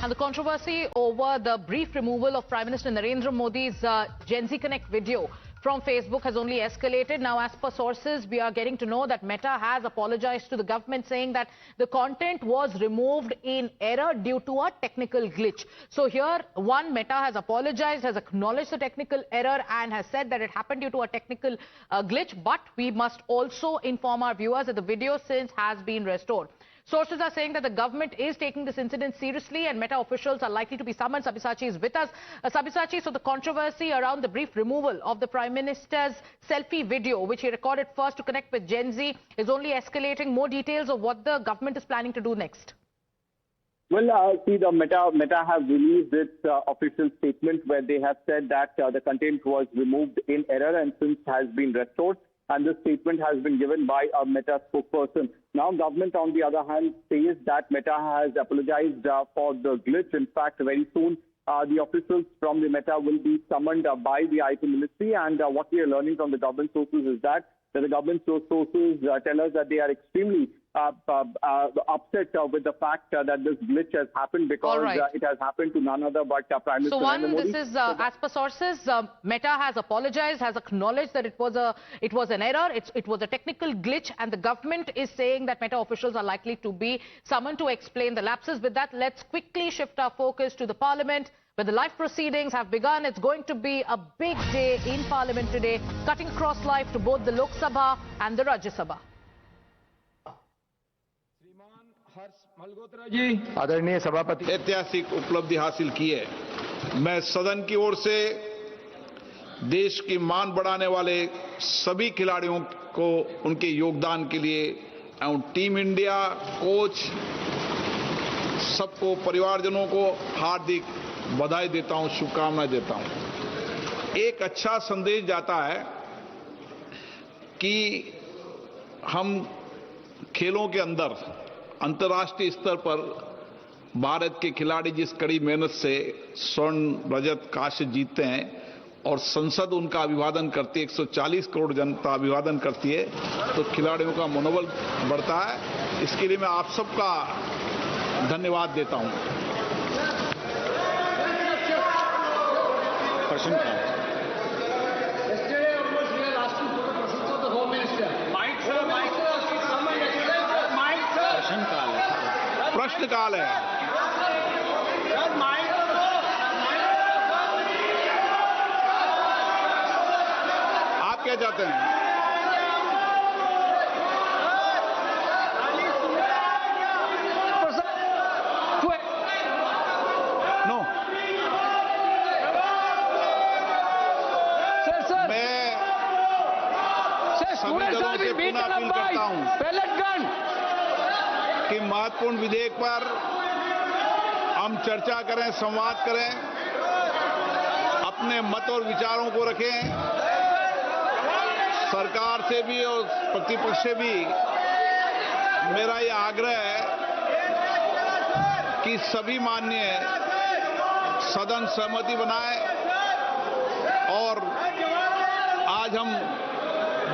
And the controversy over the brief removal of Prime Minister Narendra Modi's Gen Z Connect video from Facebook has only escalated. Now, as per sources, we are getting to know that Meta has apologized to the government, saying that the content was removed in error due to a technical glitch. So here, Meta has apologized, has acknowledged the technical error and has said that it happened due to a technical glitch. But we must also inform our viewers that the video since has been restored. Sources are saying that the government is taking this incident seriously and Meta officials are likely to be summoned. Sabyasachi is with us. Sabyasachi, so the controversy around the brief removal of the Prime Minister's selfie video, which he recorded first to connect with Gen Z, is only escalating. More details of what the government is planning to do next. Well, see, the Meta have released its official statement where they have said that the content was removed in error and since has been restored. And this statement has been given by a Meta spokesperson. Now, government, on the other hand, says that Meta has apologized for the glitch. In fact, very soon, the officials from the Meta will be summoned by the IT ministry. And what we are learning from the government sources is that the government sources tell us that they are extremely upset with the fact that this glitch has happened because it has happened to none other but Prime Minister Narendra Modi. This is as per sources, Meta has apologized, has acknowledged that it was an error, it was a technical glitch, and the government is saying that Meta officials are likely to be summoned to explain the lapses. With that, let's quickly shift our focus to the Parliament, where the live proceedings have begun. It's going to be a big day in Parliament today, cutting across live to both the Lok Sabha and the Rajya Sabha. आदरणीय सभापति, ऐतिहासिक उपलब्धि हासिल की है। मैं सदन की ओर से देश की मान बढ़ाने वाले सभी खिलाड़ियों को उनके योगदान के लिए एवं टीम इंडिया कोच सबको, परिवारजनों को हार्दिक बधाई देता हूं, शुभकामनाएं देता हूं। एक अच्छा संदेश जाता है कि हम खेलों के अंदर अंतर्राष्ट्रीय स्तर पर भारत के खिलाड़ी जिस कड़ी मेहनत से स्वर्ण, रजत, कांस्य जीतते हैं और संसद उनका अभिवादन करती है, 140 करोड़ जनता अभिवादन करती है, तो खिलाड़ियों का मनोबल बढ़ता है। इसके लिए मैं आप सबका धन्यवाद देता हूं। प्रश्नकाल है। आप क्या चाहते हैं? नो, मैं सभी दलों से पुनः अपील करता हूं कि महत्वपूर्ण विधेयक पर हम चर्चा करें, संवाद करें, अपने मत और विचारों को रखें। सरकार से भी और प्रतिपक्ष से भी मेरा यह आग्रह है कि सभी माननीय सदन सहमति बनाए और आज हम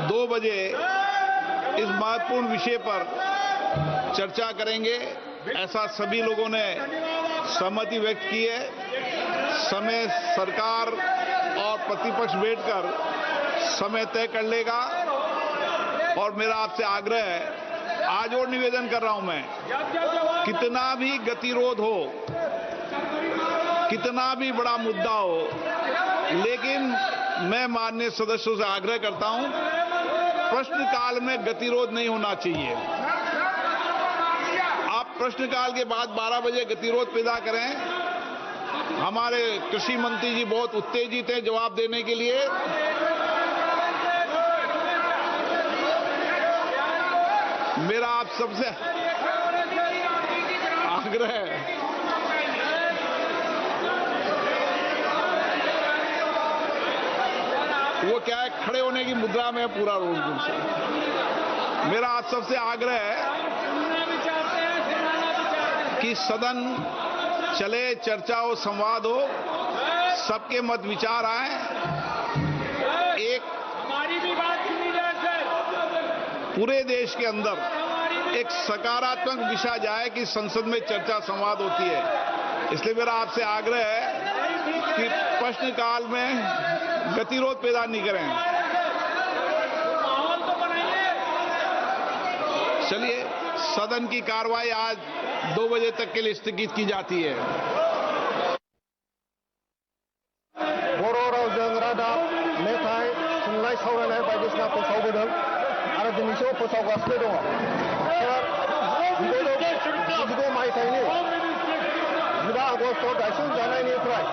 2 बजे इस महत्वपूर्ण विषय पर चर्चा करेंगे, ऐसा सभी लोगों ने सहमति व्यक्त की है। समय सरकार और प्रतिपक्ष बैठकर समय तय कर लेगा और मेरा आपसे आग्रह है, आज और निवेदन कर रहा हूं मैं, कितना भी गतिरोध हो, कितना भी बड़ा मुद्दा हो, लेकिन मैं माननीय सदस्यों से आग्रह करता हूं, प्रश्नकाल में गतिरोध नहीं होना चाहिए। प्रश्नकाल के बाद 12 बजे गतिरोध पैदा करें। हमारे कृषि मंत्री जी बहुत उत्तेजित हैं जवाब देने के लिए। मेरा आप सबसे आग्रह है, वो क्या है, खड़े होने की मुद्रा में पूरा रोज से। मेरा आप सबसे आग्रह है कि सदन चले, चर्चा हो, संवाद हो, सबके मत विचार आए, एक हमारी भी बात सुनी जाए सर, पूरे देश के अंदर एक सकारात्मक दिशा जाए कि संसद में चर्चा संवाद होती है। इसलिए मेरा आपसे आग्रह है कि प्रश्नकाल में गतिरोध पैदा नहीं करें। चलिए, सदन की कार्रवाई आज 2 बजे तक के लिए स्थगित की जाती है। बर' रावजों रादाब मेथाइ थुनलाइ सावरायनाय बायदिसिना फोसावबोदों आरो दिनैसिम फोसावगासिनो दङ। 1999 मायथाइनि 9 आगस्टआव गायसनजानायनिफ्राय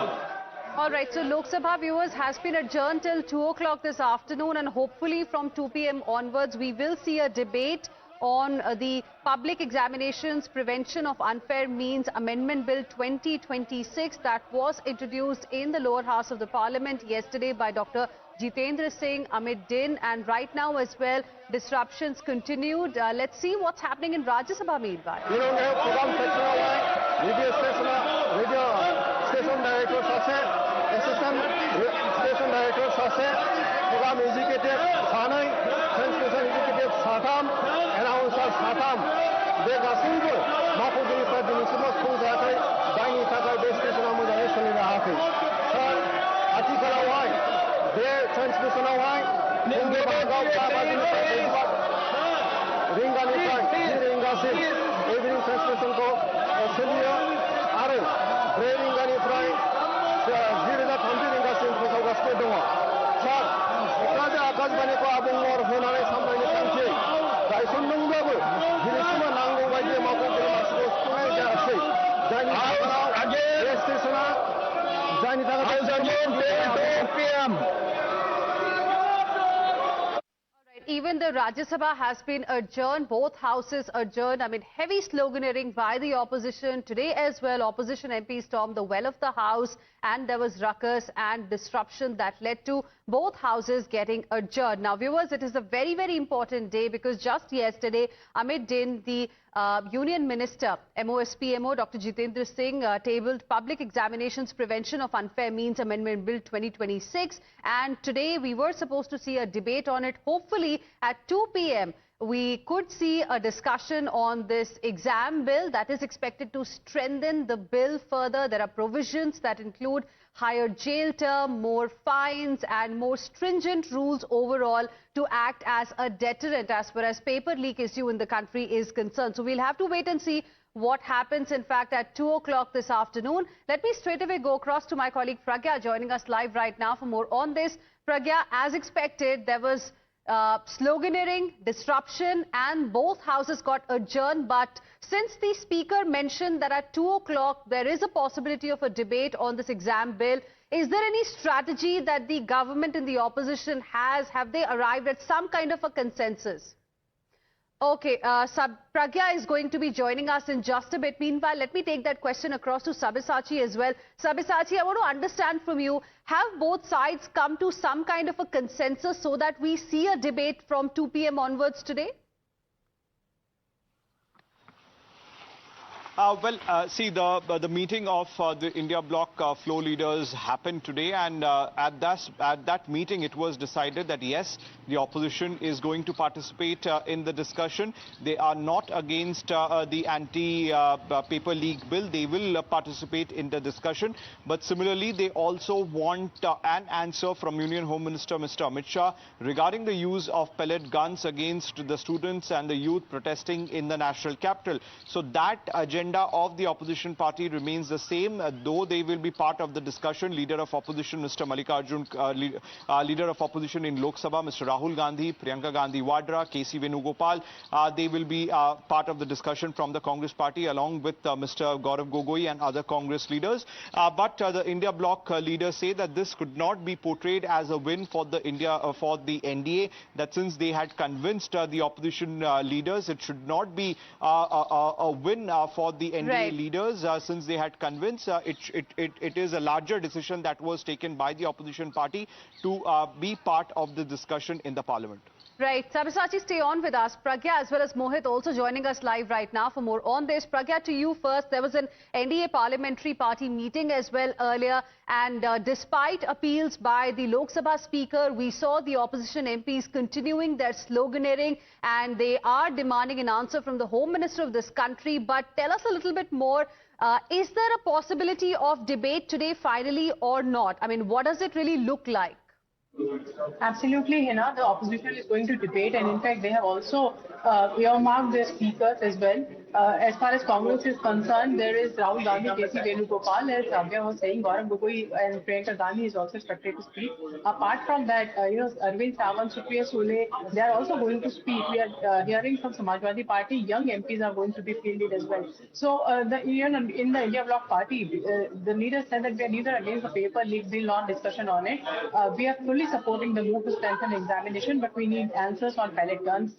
All right, so Lok Sabha viewers has been adjourned till 2 o'clock this afternoon, and hopefully from 2 p.m. onwards we will see a debate on the Public Examinations Prevention of Unfair Means Amendment Bill 2026 that was introduced in the lower house of the Parliament yesterday by Dr. Jitendra Singh amid din, and right now as well disruptions continued. Let's see what's happening in Rajya Sabha meanwhile. Station Director Sasse, Assistant Station Director Sasse, program executive सानै, transmission executive साथाम, announcer साथाम, बे गासैबो मावख'गिरिफ्रा दिनैसिम खुंजायाखै, जायनि थाखाय बे स्टेशना मोजाङै सोलिनो हायाखै। सार, आथिखालावहाय बे ट्रान्समिसनावहाय फुंनि बाहागोआव 4 बाजिनिफ्राय 5 रिंगानिफ्राय 10 रिंगासिम इभिनिं ट्रान्समिसनखौ सोलियो आरो 4 रिंगानिफ्राय 10:30 रिंगासिम फोसावगासिनो दङ। सार, क'क्राझार आकाशबाणीखौ आबुं महर होनानै सामलायनो थांखि गायसनदोंब्लाबो दिनैसिम नांगौ बायदि मावख'गिरि मासिखौ सुफुंनाय जायाखै। जायनि जाहोनाव बे स्टेशना जायनि थाखाय Even the Rajya Sabha has been adjourned, both houses adjourned amid heavy sloganeering by the opposition. Today as well, opposition MPs stormed the well of the House and there was ruckus and disruption that led to both houses getting adjourned. Now viewers, it is a very, very important day because just yesterday, amid din, the Union Minister, MOSPMO, Dr. Jitendra Singh tabled Public Examinations Prevention of Unfair Means Amendment Bill 2026, and today we were supposed to see a debate on it. Hopefully at 2 p.m. we could see a discussion on this exam bill that is expected to strengthen the bill further. There are provisions that include higher jail term, more fines and more stringent rules overall to act as a deterrent as far as paper leak issue in the country is concerned. So we'll have to wait and see what happens, in fact, at 2 o'clock this afternoon. Let me straight away go across to my colleague Pragya, joining us live right now for more on this. Pragya, as expected, there was sloganeering, disruption, and both houses got adjourned. But since the speaker mentioned that at 2 o'clock there is a possibility of a debate on this exam bill, is there any strategy that the government and the opposition has? Have they arrived at some kind of a consensus? Okay, Pragya is going to be joining us in just a bit. Meanwhile, let me take that question across to Sabyasachi as well. Sabyasachi, I want to understand from you, have both sides come to some kind of a consensus so that we see a debate from 2 p.m. onwards today? See, the meeting of the India Bloc floor leaders happened today, and at that meeting it was decided that yes, the opposition is going to participate in the discussion. They are not against the anti-paper leak bill. They will participate in the discussion. But similarly, they also want an answer from Union Home Minister Mr. Amit Shah regarding the use of pellet guns against the students and the youth protesting in the national capital. So that agenda of the opposition party remains the same, though they will be part of the discussion. Leader of opposition Mr. Mallikarjun, leader of opposition in Lok Sabha Mr. Rahul Gandhi, Priyanka Gandhi Vadra, KC Venugopal, they will be part of the discussion from the Congress party along with Mr. Gaurav Gogoi and other Congress leaders. But the India Bloc leaders say that this could not be portrayed as a win for the NDA, that since they had convinced the opposition leaders, it should not be a win for the NDA leaders, since they had convinced. It is a larger decision that was taken by the opposition party to be part of the discussion in the parliament. Right. Sabyasachi, stay on with us. Pragya as well as Mohit also joining us live right now for more on this. Pragya, to you first. There was an NDA parliamentary party meeting as well earlier, and despite appeals by the Lok Sabha Speaker, we saw the opposition MPs continuing their sloganeering, and they are demanding an answer from the Home Minister of this country. But tell us a little bit more. Is there a possibility of debate today finally or not? I mean, what does it really look like? Absolutely, Hina. The opposition is going to debate, and in fact, they have also earmarked their speakers as well. As far as Congress is concerned, there is Rahul Gandhi, K.C. Venugopal, as Sabya was saying, Gaurav Gogoi and Priyanka Gandhi is also expected to speak. Apart from that, Arvind Sawant, Supriya Sule, they are also going to speak. We are hearing from Samajwadi Party, young MPs are going to be fielded as well. So, in the India Bloc Party, the leaders said that we are neither against the paper leak bill nor discussion on it. We are fully supporting the move to strengthen examination, but we need answers on pellet guns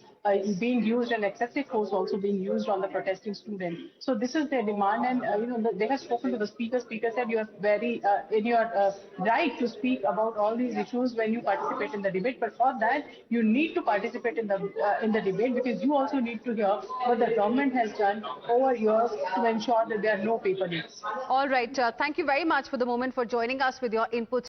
being used and excessive force also being used on the protesting students. So this is their demand, and they have spoken to the speaker. Speaker said you are very in your right to speak about all these issues when you participate in the debate. But for that, you need to participate in the debate, because you also need to hear what the government has done over years to ensure that there are no paper leaks. All right. Thank you very much for the moment for joining us with your inputs.